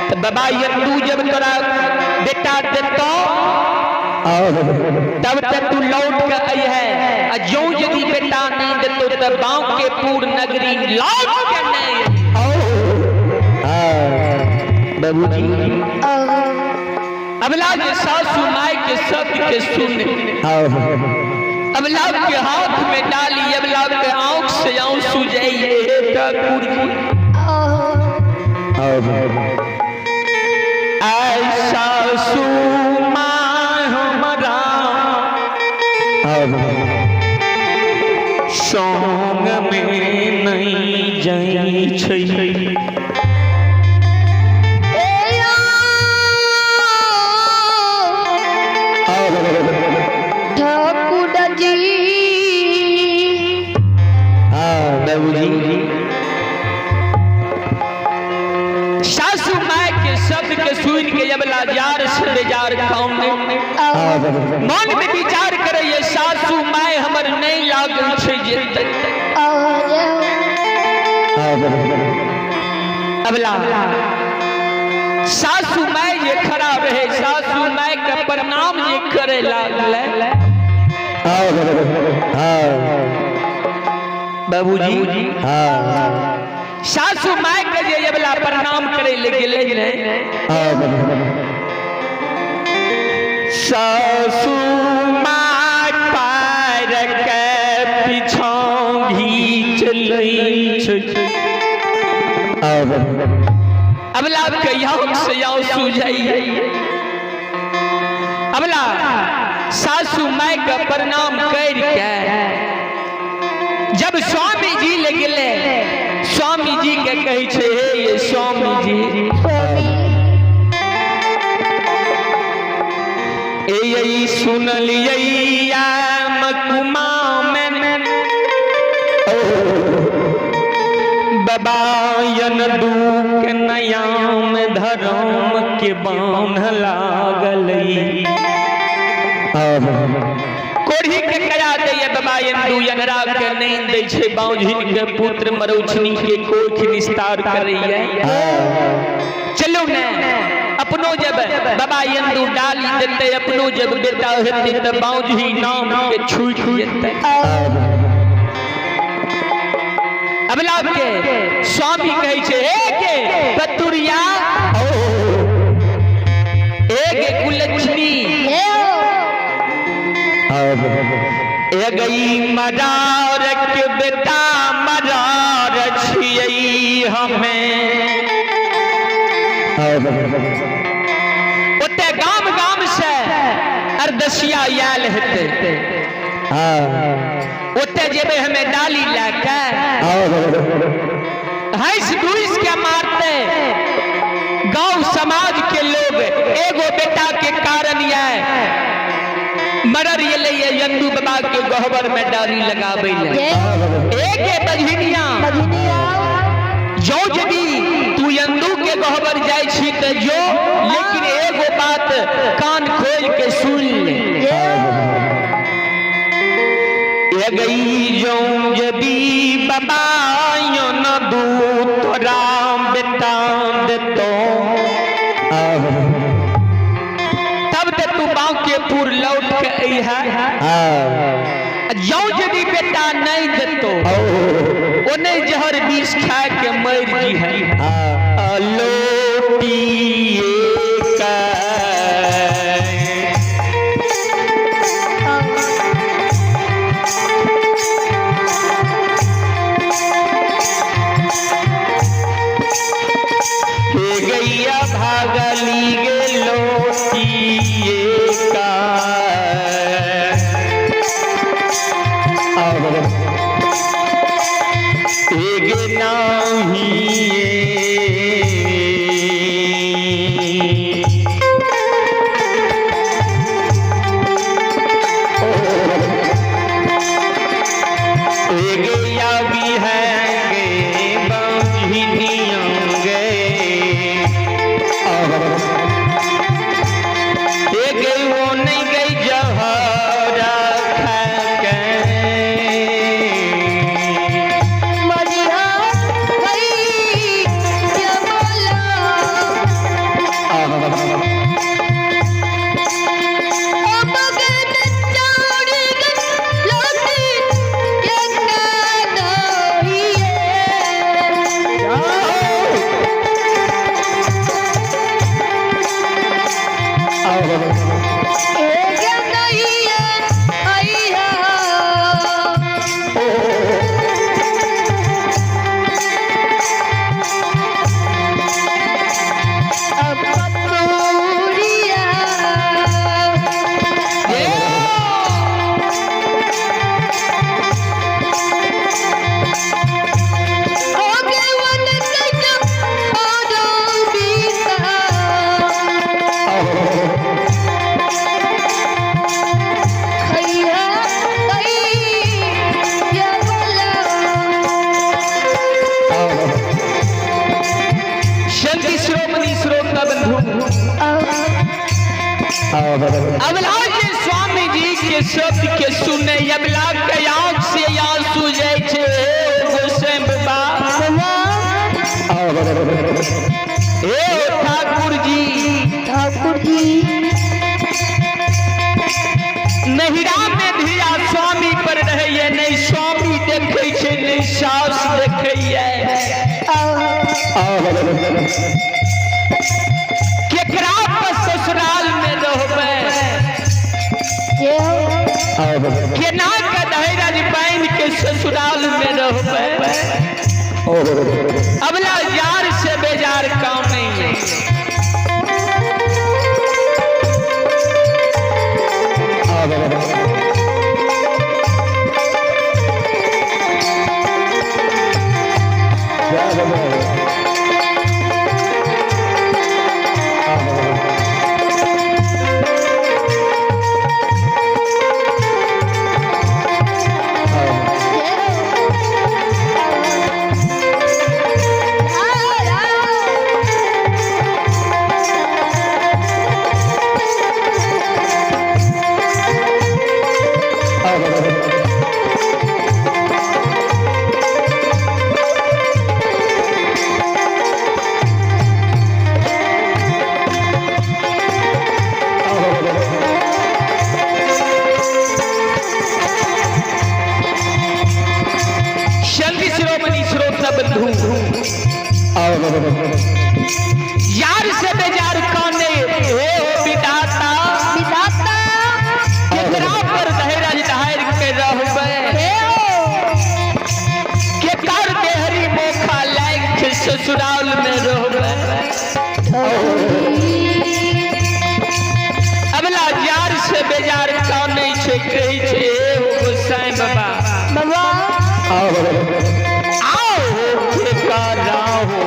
तो बाबा यंदू जब तोरा बेटा देतो तब तक तू लौट के आई है, जो यदि बेटा नहीं देतो तो बांकेपुर नगरी लौट के नहीं। बाबूजी अबला के सासू माई के शब्द के सुन, अबला के हाथ में डाली, अबला के आंख से आंसू जाइए ठाकुर जी। ऐसा सुमा हमारा संग में नहीं जाई छै। सासू माई के शब्द के सुन के जब लाजार से बेजार काम मन में विचार करे, ये सासू माई हमर नहीं लागल छै जेते। अबला सासू माई जे खड़ा रहे, सासू माई का प्रणाम जे करे लागले। बाबूजी सासू माई के जे अबला प्रणाम करे लगे, सासू माई पैर के पीछा घीच लई छै। अबला के यहाँ से आंसू जाइए। अबला सासू माई का प्रणाम कर के जब स्वामी जी लगे, स्वामी जी के कहे छे, हे ये स्वामी जी यही सुन लिया मकुमा में बाबा यंदू के नयाम धर्म के बांध लागल। कोढ़ी के कया दैया बाबा यंदू यनरा के नहीं दै छै, बाउझिन के पुत्र मरोचनी के कोख निस्तार करैया। चलो ने अपनो जब बाबा यंदू डाली देते, अपनो जब बेटा हेते त बाउझी नाम के छूट जेते। अबला के स्वामी कहे छे, हे के पतुरिया एगे कुलक्ष्मी ए गई मदार के बेटा मदार छियै हमें। ओते गाम गाम से अरदसिया आयल हेते, ओते जेबे हमें डाली लेके हंस धुइस के मारते। गांव समाज के लोग एगो बेटा के कारण मरर ये ले यंदू बाबा के गहबर में डाली लगाबे ले। एक बजनिया जो यदि तू यंदू के गहबर जाय छी त जो, लेकिन एगो बात कान खोल के सुन ले। ये गई जो यदि बाबा यंदू तोरा बेटा देतो, तब ते तू बांकेपुर लौट के आई है। जो यदि बेटा नहीं देतो, ओने जहर विष खा के मर जी है। लोटिए का गैया भागली गे लोटिए का। एगे नाही गैया भी है गे बांझिनिया गे। शिरोमणि श्रोता बंधु अबला के स्वामी जी के शब्द के सुने अबला के आंख से आंसू जाए छे गोसाई बाबा ए ठाकुर जी नहिरा में धिया स्वामी पर रहे नहीं स्वामी देखे छे नहीं सास देखे केकरा पर ससुराल में रहबे केना के दहेज पाइन के ससुराल में रहबे अबला यार से बेजार काम नहीं है यार से बेजार काने हे विधाता केकरा पर दहेज दहार के रहबे के कर देहरी मोखा लाग के ससुराल में रहबे अबला यार से बेजार काने छे कहै छे गोसाई बाबा आओ के कराहो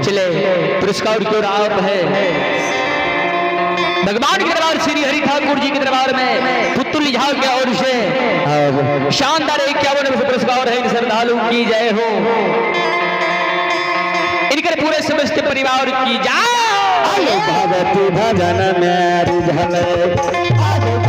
चले पुरस्कार की ओर आप है भगवान के दरबार श्री हरि ठाकुर जी के दरबार में पुतुल झाल के ओर से शानदार 51 पुरस्कार है श्रद्धालु की जय हो इनके पूरे समस्त परिवार की जय भगवती भजन में रिझले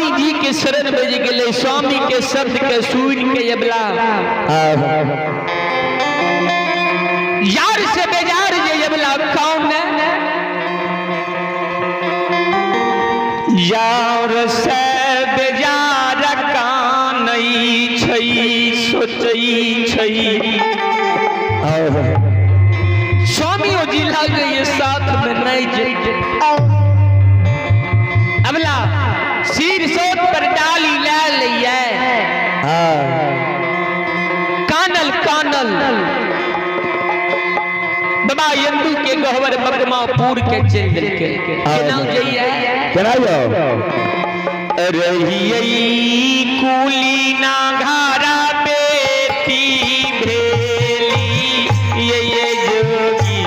स्वामी जी के शरण बज गए, स्वामी के शब्द के सुन के अबला यार से बेजार ये अबला कौन यार से बेजार कान सोचई छई स्वामी जी लग ये साथ में नहीं जेते अबला सिर सोत पर डाली ले लिया कानल कानल बाबा यंदू के गहवर बगमापुर के चल दिल के केना जइया केना यो रहियई कुली ना घारा बेटी भेली ये जोगी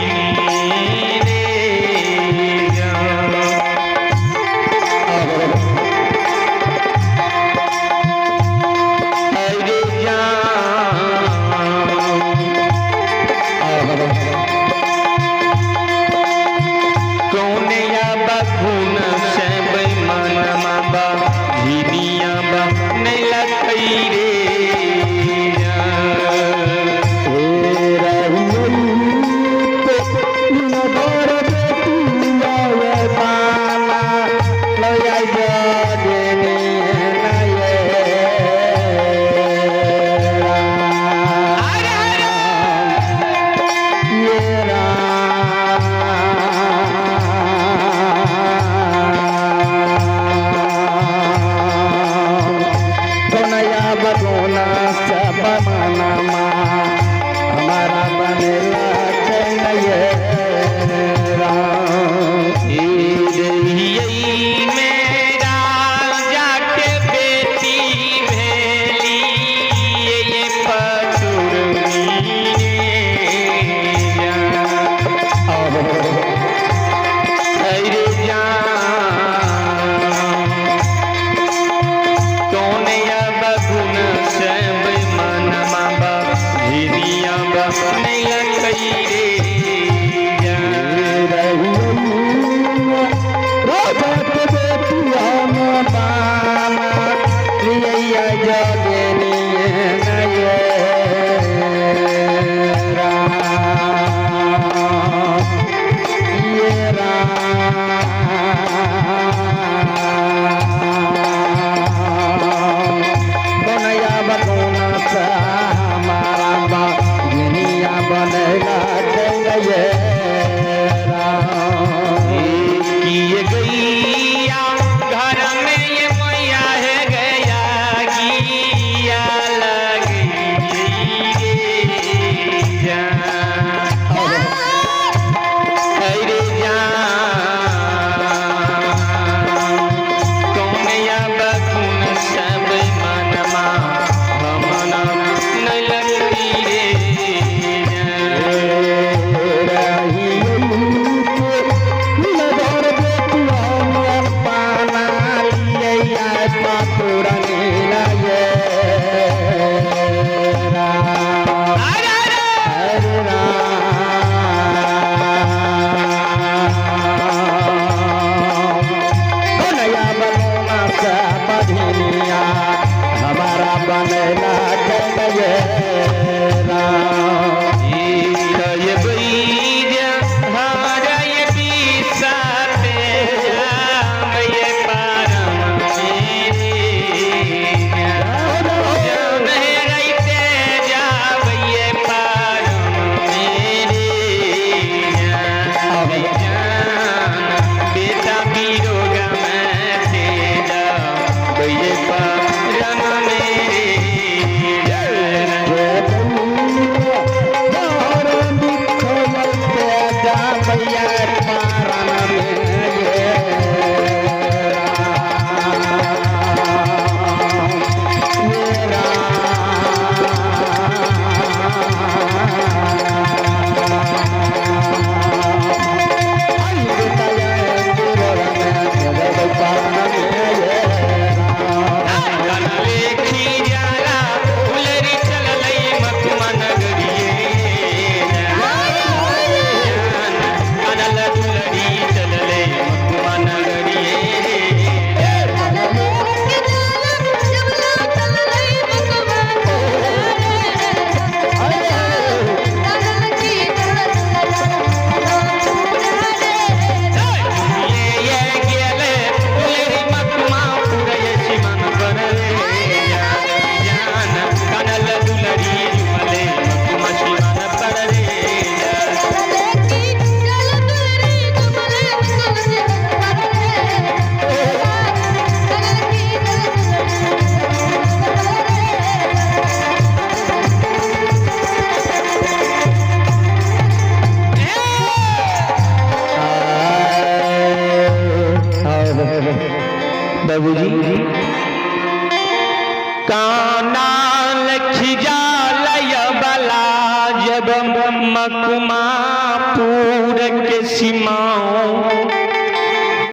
कानाल खिजालय बला जब मकुमापुर के सीमाओं